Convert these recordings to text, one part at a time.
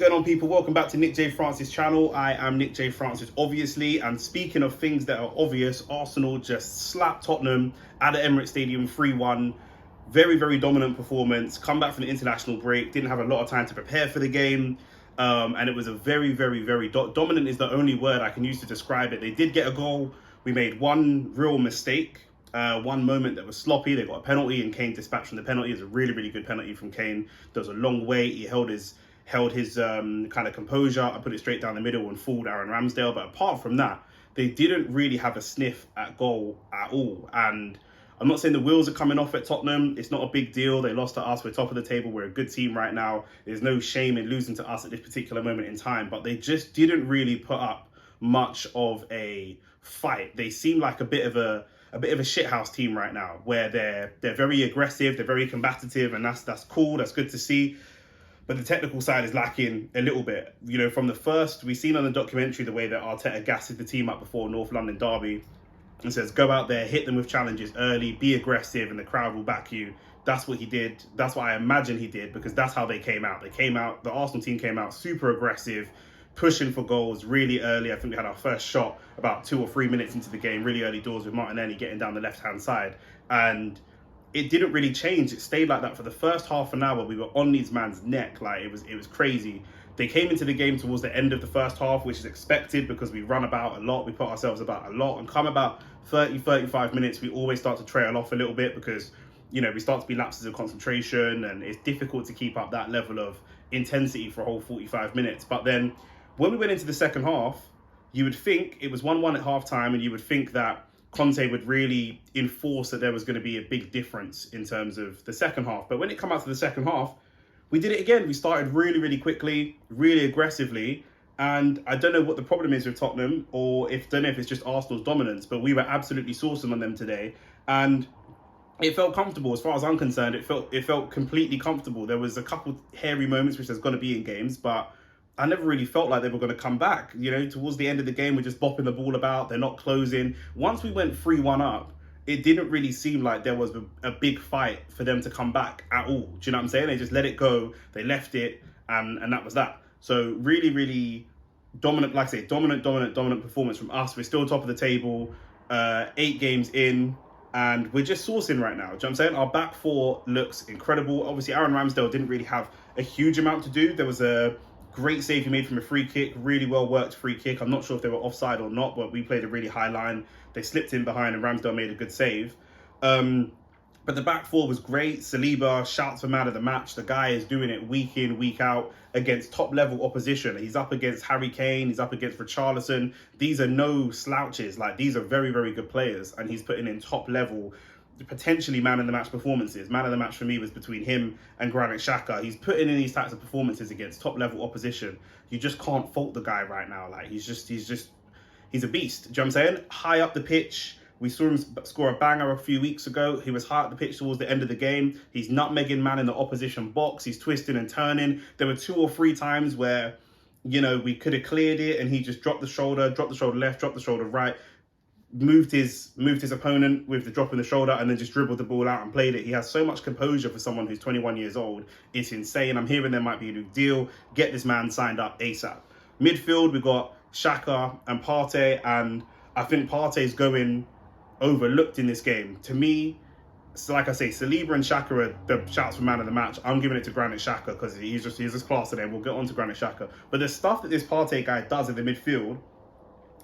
going on, people? Welcome back to Nick J. Francis' channel. I am Nick J. Francis, obviously. And speaking of things that are obvious, Arsenal just slapped Tottenham at the Emirates Stadium 3-1. Very, very dominant performance. Come back from the international break. Didn't have a lot of time to prepare for the game. And it was a very, very dominant is the only word I can use to describe it. They did get a goal. We made one real mistake. One moment that was sloppy. They got a penalty and Kane dispatched from the penalty. It was a really, really good penalty from Kane. There was a long wait. He held his kind of composure. I put it straight down the middle and fooled Aaron Ramsdale. But apart from that, they didn't really have a sniff at goal at all. And I'm not saying the wheels are coming off at Tottenham. It's not a big deal. They lost to us. We're top of the table. We're a good team right now. There's no shame in losing to us at this particular moment in time. But they just didn't really put up much of a fight. They seem like a bit of a shithouse team right now, where they're very aggressive, they're very combative, and that's cool. That's good to see. But the technical side is lacking a little bit. You know, from the first, we've seen on the documentary the way that Arteta gasses the team up before North London derby and says, go out there, hit them with challenges early, be aggressive, and the crowd will back you. That's what he did. That's what I imagine he did, because that's how they came out. The Arsenal team came out super aggressive, pushing for goals really early. I think we had our first shot about 2 or 3 minutes into the game, really early doors, with Martinelli getting down the left-hand side. And it didn't really change. It stayed like that for the first half an hour. We were on these man's neck. Like, it was crazy. They came into the game towards the end of the first half, which is expected because we run about a lot. We put ourselves about a lot. And come about 30, 35 minutes, we always start to trail off a little bit because, you know, we start to be lapses of concentration and it's difficult to keep up that level of intensity for a whole 45 minutes. But then when we went into the second half, you would think it was 1-1 at halftime, and you would think that Conte would really enforce that there was going to be a big difference in terms of the second half. But when it came out to the second half, we did it again. We started really, really quickly, really aggressively. And I don't know what the problem is with Tottenham, or don't know if it's just Arsenal's dominance, but we were absolutely sourcing on them today. And it felt comfortable. As far as I'm concerned, it felt completely comfortable. There was a couple hairy moments, which there's going to be in games, but I never really felt like they were going to come back. You know, towards the end of the game, we're just bopping the ball about. They're not closing. Once we went 3-1 up, it didn't really seem like there was a big fight for them to come back at all. Do you know what I'm saying? They just let it go. They left it, and that was that. So really, really dominant, like I say, dominant performance from us. We're still top of the table, 8 games in, and we're just sourcing right now. Do you know what I'm saying? Our back four looks incredible. Obviously, Aaron Ramsdale didn't really have a huge amount to do. There was a great save he made from a free kick, really well worked free kick. I'm not sure if they were offside or not, but we played a really high line. They slipped in behind and Ramsdale made a good save. But the back four was great. Saliba shouts for man of the match. The guy is doing it week in, week out against top level opposition. He's up against Harry Kane. He's up against Richarlison. These are no slouches. Like, these are very, very good players. And he's putting in top level, potentially man of the match performances. Man of the match for me was between him and Granit Xhaka. He's putting in these types of performances against top level opposition. You just can't fault the guy right now. Like, he's a beast. Do you know what I'm saying? High up the pitch. We saw him score a banger a few weeks ago. He was high up the pitch towards the end of the game. He's nutmegging man in the opposition box. He's twisting and turning. There were 2 or 3 times where, you know, we could have cleared it and he just dropped the shoulder left, dropped the shoulder right, moved his opponent with the drop in the shoulder, and then just dribbled the ball out and played it. He has so much composure for someone who's 21 years old. It's insane. I'm hearing there might be a new deal. Get this man signed up ASAP. Midfield, we've got Xhaka and Partey, and I think Partey's going overlooked in this game. To me, so like I say, Saliba and Xhaka are the shouts for man of the match. I'm giving it to Granit Xhaka because he's just class today. We'll get on to Granit Xhaka. But the stuff that this Partey guy does in the midfield,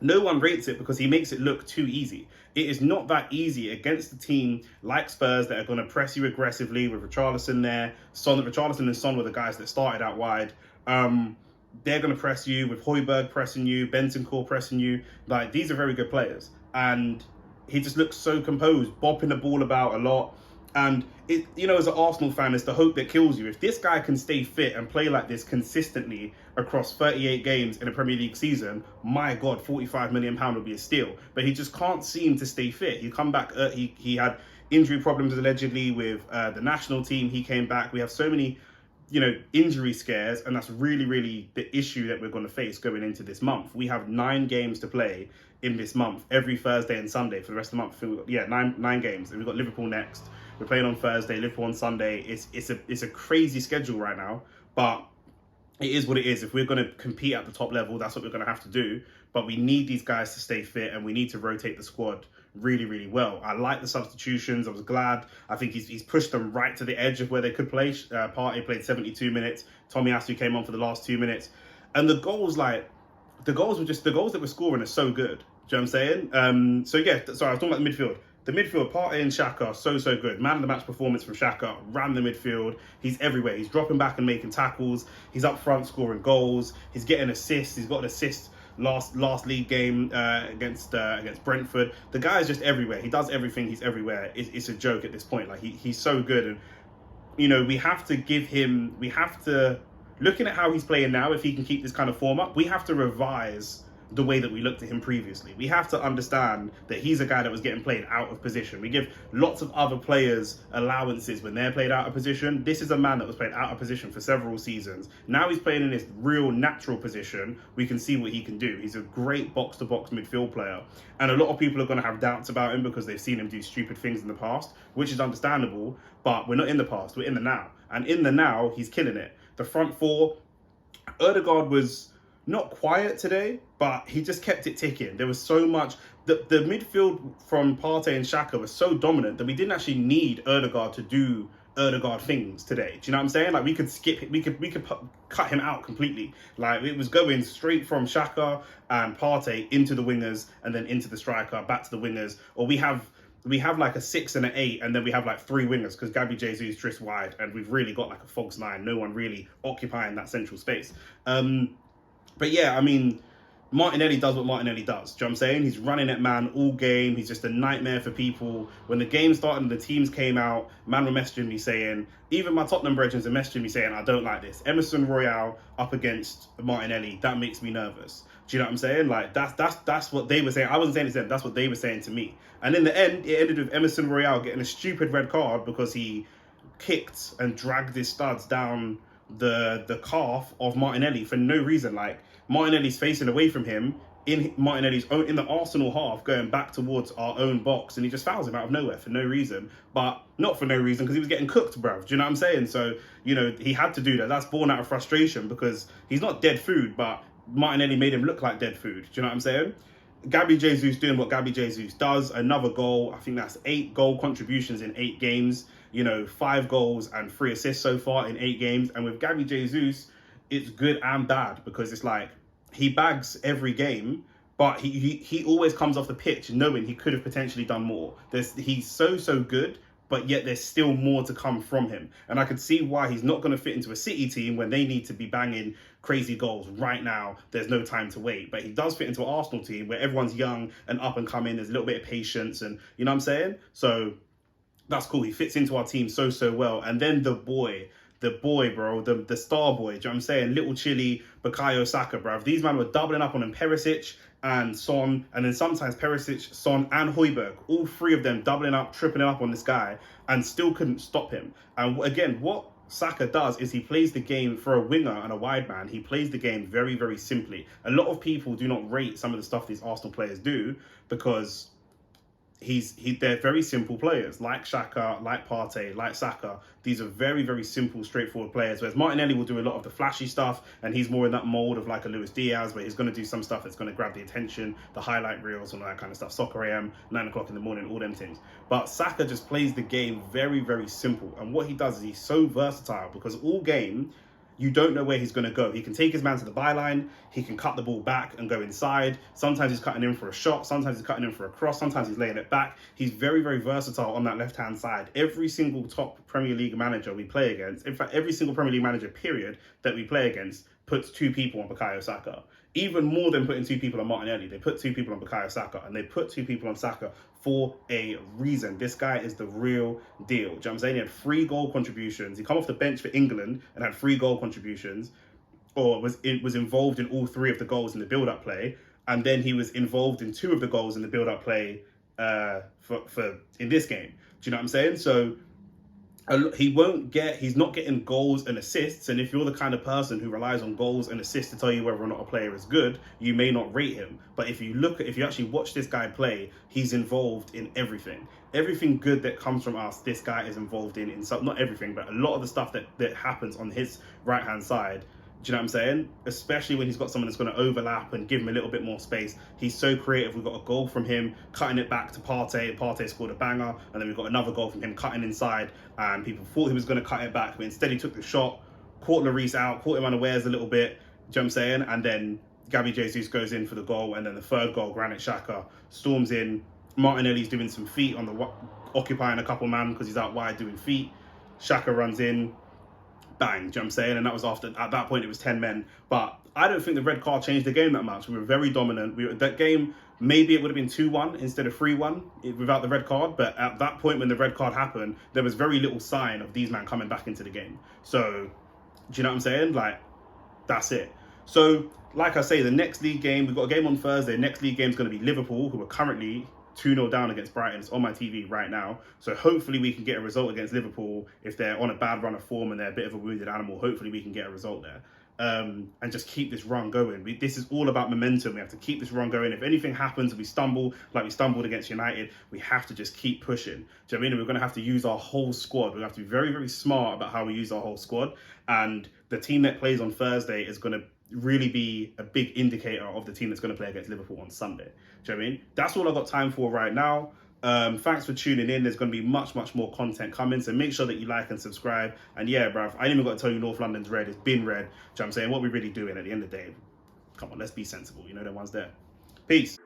no one rates it because he makes it look too easy. It is not that easy against a team like Spurs that are going to press you aggressively with Richarlison there. Richarlison and Son were the guys that started out wide. They're going to press you with Højbjerg pressing you, Bentancur pressing you. Like, these are very good players. And he just looks so composed, bopping the ball about a lot. And, you know, as an Arsenal fan, it's the hope that kills you. If this guy can stay fit and play like this consistently across 38 games in a Premier League season, my God, £45 million would be a steal. But he just can't seem to stay fit. He come back, he had injury problems allegedly with the national team. He came back. We have so many, you know, injury scares, and that's really, really the issue that we're going to face going into this month. We have 9 games to play in this month, every Thursday and Sunday for the rest of the month. Yeah, nine games, and we've got Liverpool next. We're playing on Thursday, Liverpool on Sunday. It's a crazy schedule right now, but it is what it is. If we're going to compete at the top level, that's what we're going to have to do. But we need these guys to stay fit, and we need to rotate the squad really, really well. I like the substitutions. I was glad. I think he's pushed them right to the edge of where they could play. Partey played 72 minutes. Tomiyasu came on for the last 2 minutes. And the goals, the goals that we're scoring are so good. Do you know what I'm saying? So yeah, sorry, I was talking about the midfield. The midfield, Partey and Xhaka, so good. Man of the match performance from Xhaka, ran the midfield. He's everywhere. He's dropping back and making tackles. He's up front scoring goals. He's getting assists. He's got an assist last league game against Brentford. The guy is just everywhere. He does everything. He's everywhere. It's a joke at this point. Like he's so good, and you know we have to give him. We have to, looking at how he's playing now. If he can keep this kind of form up, we have to revise the way that we looked at him previously. We have to understand that he's a guy that was getting played out of position. We give lots of other players allowances when they're played out of position. This is a man that was played out of position for several seasons. Now he's playing in this real natural position. We can see what he can do. He's a great box-to-box midfield player. And a lot of people are going to have doubts about him because they've seen him do stupid things in the past, which is understandable, but we're not in the past, we're in the now. And in the now, he's killing it. The front four, Ødegaard was not quiet today, but he just kept it ticking. There was so much. The midfield from Partey and Xhaka was so dominant that we didn't actually need Ødegaard to do Ødegaard things today. Do you know what I'm saying? Like we could skip, we could cut him out completely. Like it was going straight from Xhaka and Partey into the wingers and then into the striker, back to the wingers. Or we have like a 6 and an 8, and then we have like 3 wingers because Gabby Jesus drifts wide, and we've really got like a false 9. No one really occupying that central space. But yeah, I mean, Martinelli does what Martinelli does. Do you know what I'm saying? He's running at man all game. He's just a nightmare for people. When the game started and the teams came out, man were messaging me saying, even my Tottenham brethren are messaging me saying, I don't like this. Emerson Royale up against Martinelli, that makes me nervous. Do you know what I'm saying? Like, that's what they were saying. I wasn't saying it to them. That's what they were saying to me. And in the end, it ended with Emerson Royale getting a stupid red card because he kicked and dragged his studs down the calf of Martinelli for no reason. Like Martinelli's facing away from him in the Arsenal half, going back towards our own box, and he just fouls him out of nowhere for no reason. But not for no reason, because he was getting cooked, bruv. Do you know what I'm saying? So, you know, he had to do that. That's born out of frustration because he's not dead food, but Martinelli made him look like dead food. Do you know what I'm saying? Gabby Jesus doing what Gabby Jesus does. Another goal. I think that's 8 goal contributions in 8 games. You know, 5 goals and 3 assists so far in 8 games. And with Gabby Jesus, it's good and bad because it's like he bags every game, but he always comes off the pitch knowing he could have potentially done more. He's so good, but yet there's still more to come from him. And I could see why he's not going to fit into a City team when they need to be banging crazy goals right now. There's no time to wait. But he does fit into an Arsenal team where everyone's young and up and coming. There's a little bit of patience, and you know what I'm saying? So that's cool. He fits into our team so well. And then the boy, bro, the star boy, do you know what I'm saying? Little Chili, Bukayo Saka, bro. These men were doubling up on him, Perisic and Son, and then sometimes Perisic, Son and Højbjerg, all 3 of them doubling up, tripling up on this guy, and still couldn't stop him. And again, what Saka does is he plays the game for a winger and a wide man. He plays the game very simply. A lot of people do not rate some of the stuff these Arsenal players do because they're very simple players, like Xhaka, like Partey, like Saka. These are very simple, straightforward players. Whereas Martinelli will do a lot of the flashy stuff, and he's more in that mold of like a Luis Diaz, where he's going to do some stuff that's going to grab the attention, the highlight reels and all that kind of stuff. Soccer AM, 9 o'clock in the morning, all them things. But Saka just plays the game very simple. And what he does is he's so versatile because all game, you don't know where he's going to go. He can take his man to the byline. He can cut the ball back and go inside. Sometimes he's cutting in for a shot. Sometimes he's cutting in for a cross. Sometimes he's laying it back. He's very versatile on that left-hand side. Every single top Premier League manager we play against, in fact, every single Premier League manager, period, that we play against, puts 2 people on Bukayo Saka. Even more than putting 2 people on Martinelli, they put 2 people on Bukayo Saka, and they put 2 people on Saka for a reason. This guy is the real deal. Do you know what I'm saying? He had 3 goal contributions. He come off the bench for England and had 3 goal contributions, or was involved in all 3 of the goals in the build-up play, and then he was involved in 2 of the goals in the build-up play for in this game. Do you know what I'm saying? So he's not getting goals and assists, and if you're the kind of person who relies on goals and assists to tell you whether or not a player is good, you may not rate him. But if you actually watch this guy play, he's involved in everything good that comes from us. This guy is involved in some, not everything, but a lot of the stuff that happens on his right hand side, Do you know what I'm saying? Especially when he's got someone that's going to overlap and give him a little bit more space. He's so creative. We've got a goal from him, cutting it back to Partey. Partey scored a banger. And then we've got another goal from him cutting inside. And people thought he was going to cut it back. But instead he took the shot, caught Lloris out, caught him unawares a little bit. Do you know what I'm saying? And then Gabby Jesus goes in for the goal. And then the third goal, Granit Xhaka storms in. Martinelli's doing some feet on the occupying a couple man because he's out wide doing feet. Xhaka runs in. Bang, do you know what I'm saying? And that was after, at that point, it was 10 men. But I don't think the red card changed the game that much. We were very dominant. That game, maybe it would have been 2-1 instead of 3-1 without the red card. But at that point, when the red card happened, there was very little sign of these men coming back into the game. So, do you know what I'm saying? Like, that's it. So, like I say, the next league game, we've got a game on Thursday. Next league game is going to be Liverpool, who are currently 2-0 down against Brighton. It's on my TV right now. So hopefully we can get a result against Liverpool. If they're on a bad run of form and they're a bit of a wounded animal, hopefully we can get a result there. And just keep this run going. This is all about momentum. We have to keep this run going. If anything happens, we stumble like we stumbled against United, we have to just keep pushing. Do you know what I mean? We're going to have to use our whole squad. We have to be very, very smart about how we use our whole squad. And the team that plays on Thursday is going to really be a big indicator of the team that's going to play against Liverpool on Sunday. Do you know what I mean? That's all I've got time for right now. Thanks for tuning in. There's going to be much more content coming, so make sure that you like and subscribe. And yeah, bruv, I ain't even got to tell you North London's red. It's been red. Do you know what I'm saying? What we really doing at the end of the day? Come on, let's be sensible. You know, the ones there. Peace.